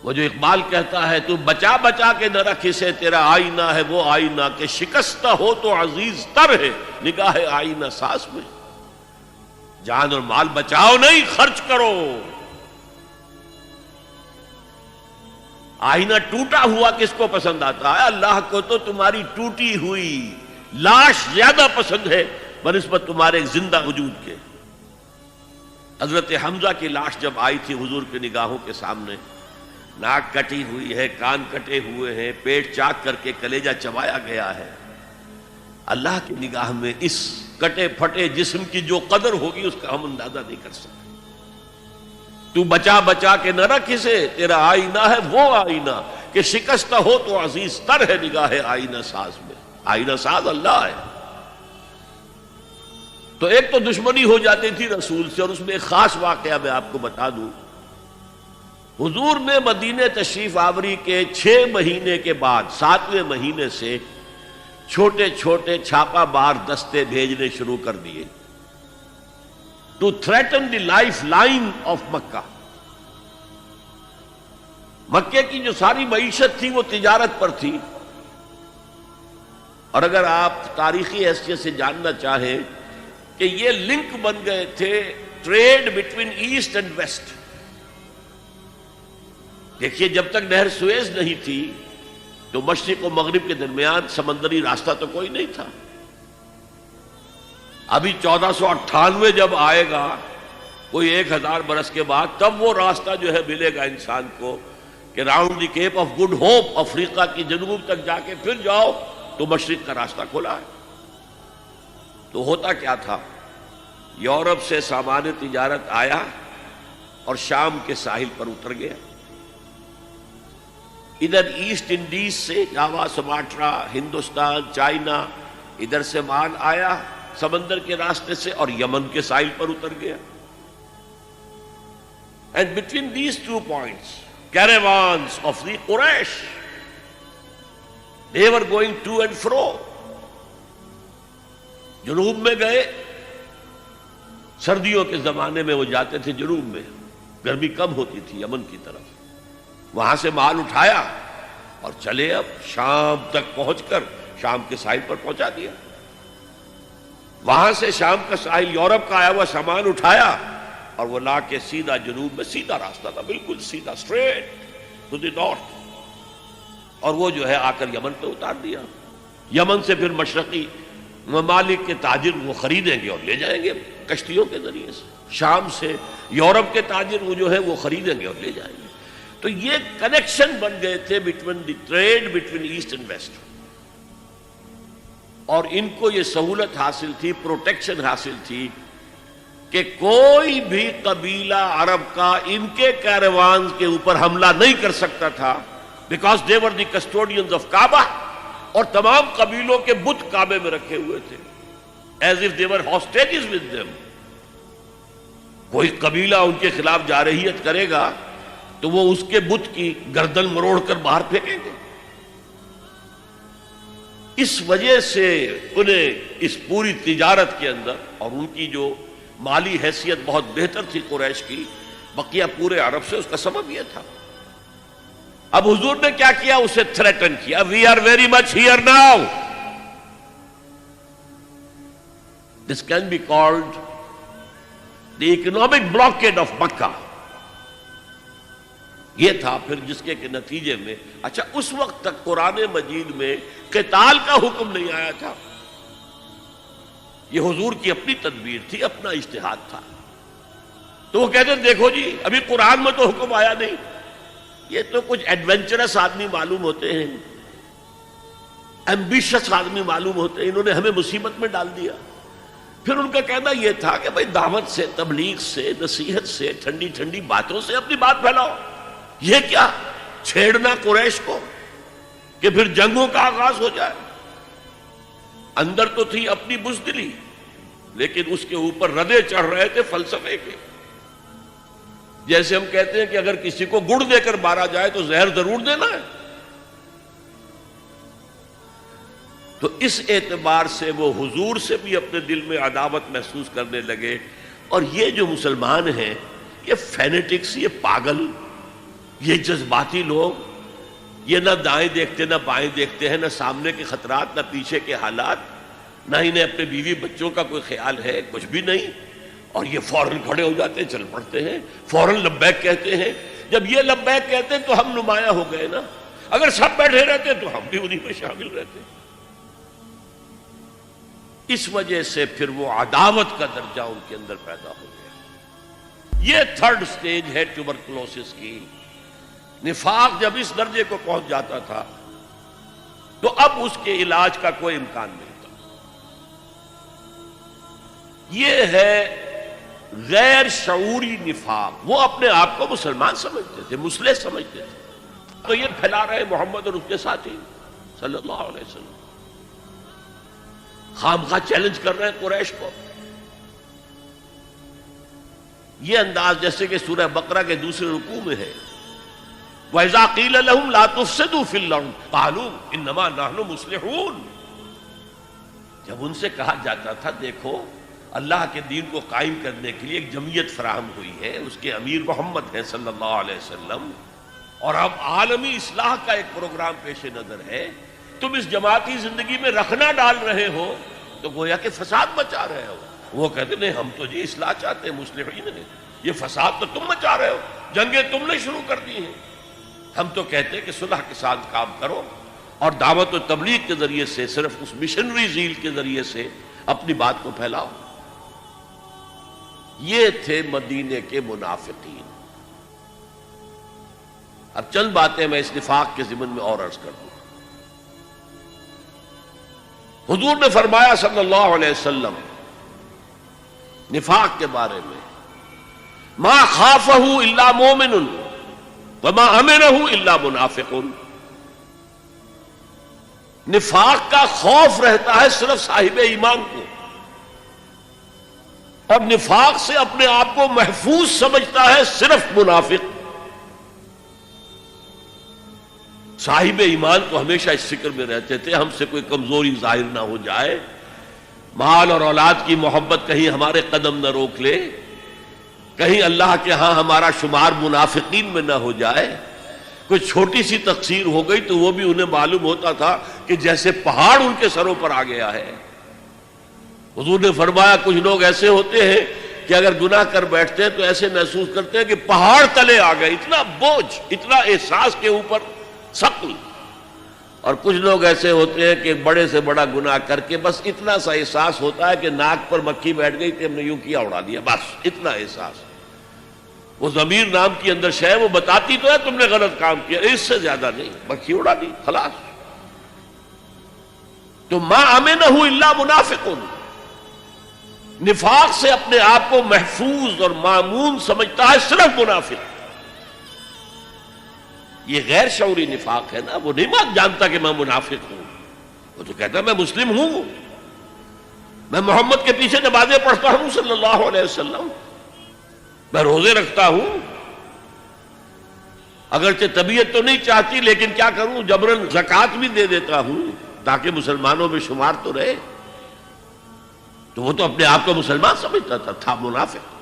وہ جو اقبال کہتا ہے تو بچا بچا کے نہ رکھ اسے، تیرا آئینہ ہے وہ آئینہ کہ شکستہ ہو تو عزیز تر ہے نگاہ آئینہ ساز میں۔ جان اور مال بچاؤ نہیں، خرچ کرو۔ آئینہ ٹوٹا ہوا کس کو پسند آتا ہے؟ اللہ کو تو تمہاری ٹوٹی ہوئی لاش زیادہ پسند ہے بنسبت تمہارے زندہ وجود کے۔ حضرت حمزہ کی لاش جب آئی تھی حضور کی نگاہوں کے سامنے، ناک کٹی ہوئی ہے، کان کٹے ہوئے ہیں، پیٹ چاک کر کے کلیجہ چبایا گیا ہے، اللہ کی نگاہ میں اس کٹے پھٹے جسم کی جو قدر ہوگی اس کا ہم اندازہ نہیں کر سکتے۔ تو بچا بچا کے نہ رکھ اسے، تیرا آئینہ ہے وہ آئینہ کہ شکستہ ہو تو عزیز تر ہے نگاہ آئینہ ساز میں۔ آئینہ ساز اللہ ہے۔ تو ایک تو دشمنی ہو جاتی تھی رسول سے، اور اس میں ایک خاص واقعہ میں آپ کو بتا دوں۔ حضور نے مدینہ تشریف آوری کے 6 مہینے کے بعد 7ویں مہینے سے چھوٹے چھوٹے چھاپا مار دستے بھیجنے شروع کر دیے to threaten the life line of Mecca. مکے کی جو ساری معیشت تھی وہ تجارت پر تھی، اور اگر آپ تاریخی حیثیت سے جاننا چاہیں کہ یہ لنک بن گئے تھے trade between east and west. دیکھیے جب تک نہر سویز نہیں تھی تو مشرق و مغرب کے درمیان سمندری راستہ تو کوئی نہیں تھا۔ ابھی 1498 جب آئے گا کوئی 1000 برس کے بعد، تب وہ راستہ جو ہے ملے گا انسان کو کہ round the Cape of Good Hope, افریقہ کی جنوب تک جا کے پھر جاؤ تو مشرق کا راستہ کھلا ہے۔ تو ہوتا کیا تھا، یورپ سے سامان تجارت آیا اور شام کے ساحل پر اتر گیا۔ ادھر ایسٹ انڈیز سے جاوا، سماٹرا، ہندوستان، چائنا، ادھر سے مال آیا سمندر کے راستے سے اور یمن کے ساحل پر اتر گیا۔ And between these 2 points caravans of the Quraysh, they were going to and fro۔ جنوب میں گئے، سردیوں کے زمانے میں وہ جاتے تھے جنوب میں، گرمی کم ہوتی تھی یمن کی طرف، وہاں سے مال اٹھایا اور چلے اب شام تک پہنچ کر شام کے ساحل پر پہنچا دیا۔ وہاں سے شام کا ساحل یورپ کا آیا ہوا سامان اٹھایا اور وہ لا کے سیدھا جنوب میں، سیدھا راستہ تھا بالکل سیدھا، اسٹریٹ ٹو دی نارتھ، اور وہ جو ہے آ کر یمن پہ اتار دیا۔ یمن سے پھر مشرقی ممالک کے تاجر وہ خریدیں گے اور لے جائیں گے کشتیوں کے ذریعے سے، شام سے یورپ کے تاجر وہ جو ہے وہ خریدیں گے اور لے جائیں گے۔ تو یہ کنیکشن بن گئے تھے between the trade between east and west, اور ان کو یہ سہولت حاصل تھی، پروٹیکشن حاصل تھی کہ کوئی بھی قبیلہ عرب کا ان کے کیروانز کے اوپر حملہ نہیں کر سکتا تھا، because they were the custodians of Kaaba, اور تمام قبیلوں کے بت کعبے میں رکھے ہوئے تھے as if they were hostages with them. کوئی قبیلہ ان کے خلاف جارحیت کرے گا تو وہ اس کے بت کی گردن مروڑ کر باہر پھینکیں گے۔ اس وجہ سے انہیں اس پوری تجارت کے اندر، اور ان کی جو مالی حیثیت بہت بہتر تھی قریش کی، بقیہ پورے عرب سے، اس کا سبب یہ تھا۔ اب حضور نے کیا کیا؟ اسے تھریٹن کیا، we are very much here now, this can be called the economic blockade of Mecca. یہ تھا پھر جس کے نتیجے میں، اچھا اس وقت تک قرآن مجید میں قتال کا حکم نہیں آیا تھا، یہ حضور کی اپنی تدبیر تھی، اپنا اجتہاد تھا۔ تو وہ کہتے ہیں دیکھو جی ابھی قرآن میں تو حکم آیا نہیں، یہ تو کچھ ایڈونچرس آدمی معلوم ہوتے ہیں، ایمبیشس آدمی معلوم ہوتے ہیں، انہوں نے ہمیں مصیبت میں ڈال دیا۔ پھر ان کا کہنا یہ تھا کہ بھائی دعوت سے، تبلیغ سے، نصیحت سے، ٹھنڈی ٹھنڈی باتوں سے اپنی بات پھیلاؤ، یہ کیا چھیڑنا قریش کو کہ پھر جنگوں کا آغاز ہو جائے۔ اندر تو تھی اپنی بزدلی، لیکن اس کے اوپر ردے چڑھ رہے تھے فلسفے کے۔ جیسے ہم کہتے ہیں کہ اگر کسی کو گڑ دے کر مارا جائے تو زہر ضرور دینا ہے۔ تو اس اعتبار سے وہ حضور سے بھی اپنے دل میں عداوت محسوس کرنے لگے، اور یہ جو مسلمان ہیں یہ فینیٹکس، یہ پاگل، یہ جذباتی لوگ، یہ نہ دائیں دیکھتے نہ بائیں دیکھتے ہیں، نہ سامنے کے خطرات نہ پیچھے کے حالات، نہ انہیں اپنے بیوی بچوں کا کوئی خیال ہے، کچھ بھی نہیں، اور یہ فوراً کھڑے ہو جاتے ہیں، چل پڑتے ہیں، فوراً لبیک کہتے ہیں۔ جب یہ لبیک کہتے ہیں تو ہم نمایاں ہو گئے نا، اگر سب بیٹھے رہتے تو ہم بھی انہی میں شامل رہتے۔ اس وجہ سے پھر وہ عداوت کا درجہ ان کے اندر پیدا ہو گیا۔ یہ تھرڈ سٹیج ہے ٹیوبرکلوسس کی۔ نفاق جب اس درجے کو پہنچ جاتا تھا تو اب اس کے علاج کا کوئی امکان نہیں تھا۔ یہ ہے غیر شعوری نفاق۔ وہ اپنے آپ کو مسلمان سمجھتے تھے، مسلح سمجھتے تھے، تو یہ پھیلا رہے محمد اور اس کے ساتھی صلی اللہ علیہ وسلم، خامخواہ چیلنج کر رہے ہیں قریش کو۔ یہ انداز جیسے کہ سورہ بقرہ کے دوسرے رکوع میں ہے، وَإِذَا قِيلَ لَهُمْ لَا تُفْسِدُوا فِي الْأَرْضِ قَالُوا إِنَّمَا نَحْنُ مُصْلِحُونَ۔ جب ان سے کہا جاتا تھا دیکھو اللہ کے دین کو قائم کرنے کے لیے ایک جمعیت فراہم ہوئی ہے، اس کے امیر محمد ہیں صلی اللہ علیہ وسلم، اور اب عالمی اصلاح کا ایک پروگرام پیش نظر ہے، تم اس جماعتی زندگی میں رکھنا ڈال رہے ہو تو گویا کہ فساد مچا رہے ہو۔ وہ کہتے نہیں ہم تو جی اصلاح چاہتے ہیں، مصلحین ہیں، یہ فساد تو تم مچا رہے ہو، جنگیں تم نے شروع کر دی ہیں، ہم تو کہتے ہیں کہ صلح کے ساتھ کام کرو اور دعوت و تبلیغ کے ذریعے سے، صرف اس مشنری زیل کے ذریعے سے اپنی بات کو پھیلاؤ۔ یہ تھے مدینے کے منافقین۔ اب چند باتیں میں اس نفاق کے ضمن میں اور عرض کر دوں۔ حضور نے فرمایا صلی اللہ علیہ وسلم نفاق کے بارے میں، ما خافہ الا مومن وما امنہ الا منافق۔ نفاق کا خوف رہتا ہے صرف صاحب ایمان کو، اور نفاق سے اپنے آپ کو محفوظ سمجھتا ہے صرف منافق۔ صاحب ایمان تو ہمیشہ اس فکر میں رہتے تھے ہم سے کوئی کمزوری ظاہر نہ ہو جائے، مال اور اولاد کی محبت کہیں ہمارے قدم نہ روک لے، کہیں اللہ کے ہاں ہمارا شمار منافقین میں نہ ہو جائے۔ کوئی چھوٹی سی تقصیر ہو گئی تو وہ بھی انہیں معلوم ہوتا تھا کہ جیسے پہاڑ ان کے سروں پر آ گیا ہے۔ حضور نے فرمایا کچھ لوگ ایسے ہوتے ہیں کہ اگر گناہ کر بیٹھتے ہیں تو ایسے محسوس کرتے ہیں کہ پہاڑ تلے آ گئے، اتنا بوجھ، اتنا احساس کے اوپر ثقل۔ اور کچھ لوگ ایسے ہوتے ہیں کہ بڑے سے بڑا گناہ کر کے بس اتنا سا احساس ہوتا ہے کہ ناک پر مکھی بیٹھ گئی تھی، ہم نے یوں کیا اڑا دیا، بس اتنا احساس۔ وہ ضمیر نام کی اندر شے وہ بتاتی تو ہے تم نے غلط کام کیا، اس سے زیادہ نہیں، مکھی اڑا دی خلاص۔ تو ما امنہ الا منافق، نفاق سے اپنے آپ کو محفوظ اور مامون سمجھتا ہے صرف منافق۔ یہ غیر شعوری نفاق ہے نا، وہ نہیں جانتا کہ میں منافق ہوں، وہ تو کہتا ہے میں مسلم ہوں، میں محمد کے پیچھے نمازیں پڑھتا ہوں صلی اللہ علیہ وسلم، میں روزے رکھتا ہوں، اگرچہ طبیعت تو نہیں چاہتی لیکن کیا کروں، جبراً زکوٰۃ بھی دے دیتا ہوں تاکہ مسلمانوں میں شمار تو رہے۔ تو وہ تو اپنے آپ کو مسلمان سمجھتا تھا منافق۔